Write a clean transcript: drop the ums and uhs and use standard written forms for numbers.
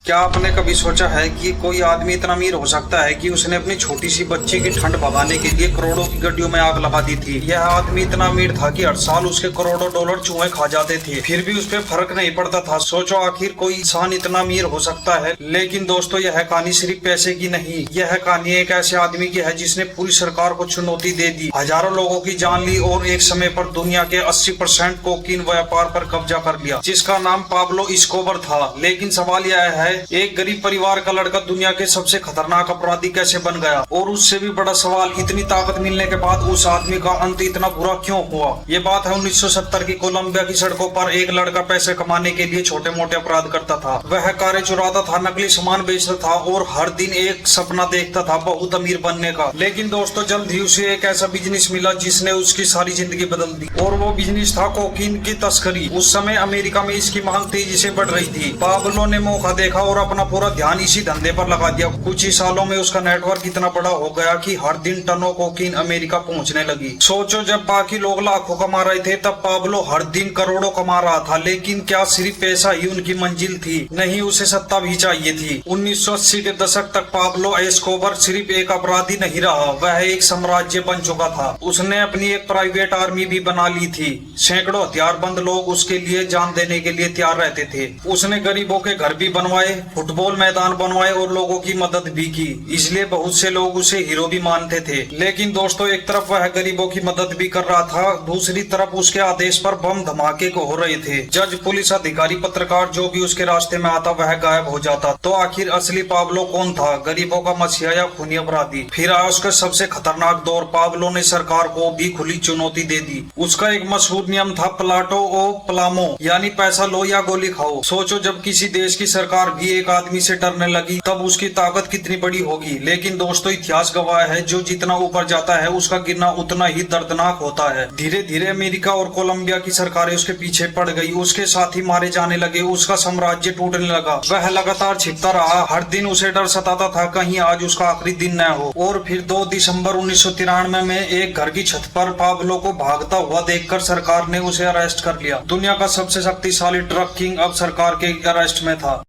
क्या आपने कभी सोचा है कि कोई आदमी इतना अमीर हो सकता है कि उसने अपनी छोटी सी बच्ची की ठंड भगाने के लिए करोड़ों की गड्डियों में आग लगा दी थी। यह आदमी इतना अमीर था कि हर साल उसके करोड़ों डॉलर चूहे खा जाते थे, फिर भी उस पर फर्क नहीं पड़ता था। सोचो आखिर कोई इंसान इतना अमीर हो सकता है। लेकिन दोस्तों, यह कहानी सिर्फ पैसे की नहीं, यह कहानी एक ऐसे आदमी की है जिसने पूरी सरकार को चुनौती दे दी, हजारों लोगों की जान ली और एक समय पर दुनिया के 80% कोकीन व्यापार पर कब्जा कर लिया, जिसका नाम पाब्लो एस्कोबर था। लेकिन सवाल यह है, एक गरीब परिवार का लड़का दुनिया के सबसे खतरनाक अपराधी कैसे बन गया? और उससे भी बड़ा सवाल, इतनी ताकत मिलने के बाद उस आदमी का अंत इतना बुरा क्यों हुआ? ये बात है 1970 की कोलंबिया की सड़कों पर एक लड़का पैसे कमाने के लिए छोटे मोटे अपराध करता था। वह कारें चुराता था, नकली सामान बेचता था और हर दिन एक सपना देखता था बहुत अमीर बनने का। लेकिन दोस्तों, जल्द ही उसे एक ऐसा बिजनेस मिला जिसने उसकी सारी जिंदगी बदल दी, और वो बिजनेस था कोकीन की तस्करी। उस समय अमेरिका में इसकी मांग तेजी से बढ़ रही थी। पाब्लो ने मौका देखा और अपना पूरा ध्यान इसी धंधे पर लगा दिया। कुछ ही सालों में उसका नेटवर्क इतना बड़ा हो गया कि हर दिन टनों कोकीन अमेरिका पहुंचने लगी। सोचो, जब बाकी लोग लाखों कमा रहे थे, तब पाब्लो हर दिन करोड़ों कमा रहा था। लेकिन क्या सिर्फ पैसा ही उनकी मंजिल थी? नहीं, उसे सत्ता भी चाहिए थी। 1980 के दशक तक पाब्लो एस्कोबर सिर्फ एक अपराधी नहीं रहा, वह एक साम्राज्य बन चुका था। उसने अपनी एक प्राइवेट आर्मी भी बना ली थी। सैकड़ों हथियारबंद लोग उसके लिए जान देने के लिए तैयार रहते थे। उसने गरीबों के घर भी बनवाए, फुटबॉल मैदान बनवाए और लोगों की मदद भी की। इसलिए बहुत से लोग उसे हीरो भी मानते थे। लेकिन दोस्तों, एक तरफ वह गरीबों की मदद भी कर रहा था, दूसरी तरफ उसके आदेश पर बम धमाके हो रहे थे। जज, पुलिस अधिकारी, पत्रकार, जो भी उसके रास्ते में आता वह गायब हो जाता। तो आखिर असली पाब्लो कौन था? गरीबों का मसीहा या खूनी अपराधी? फिर आया उसका सबसे खतरनाक दौर। पाब्लो ने सरकार को भी खुली चुनौती दे दी। उसका एक मशहूर नियम था, प्लाटो ओ प्लामो, यानी पैसा लो या गोली खाओ। सोचो, जब किसी देश की सरकार भी एक आदमी से डरने लगी, तब उसकी ताकत कितनी बड़ी होगी। लेकिन दोस्तों, इतिहास गवाह है, जो जितना ऊपर जाता है उसका गिरना उतना ही दर्दनाक होता है। धीरे धीरे अमेरिका और कोलंबिया की सरकारें उसके पीछे पड़ गई, उसके साथी मारे जाने लगे, उसका साम्राज्य टूटने लगा। वह लगातार छिपता रहा, हर दिन उसे डर सताता था कहीं आज उसका आखिरी दिन न हो। और फिर 2 दिसंबर 1993 में एक घर की छत पर पाब्लो को भागता हुआ देखकर सरकार ने उसे अरेस्ट कर लिया। दुनिया का सबसे शक्तिशाली ड्रग किंग अब सरकार के अरेस्ट में था।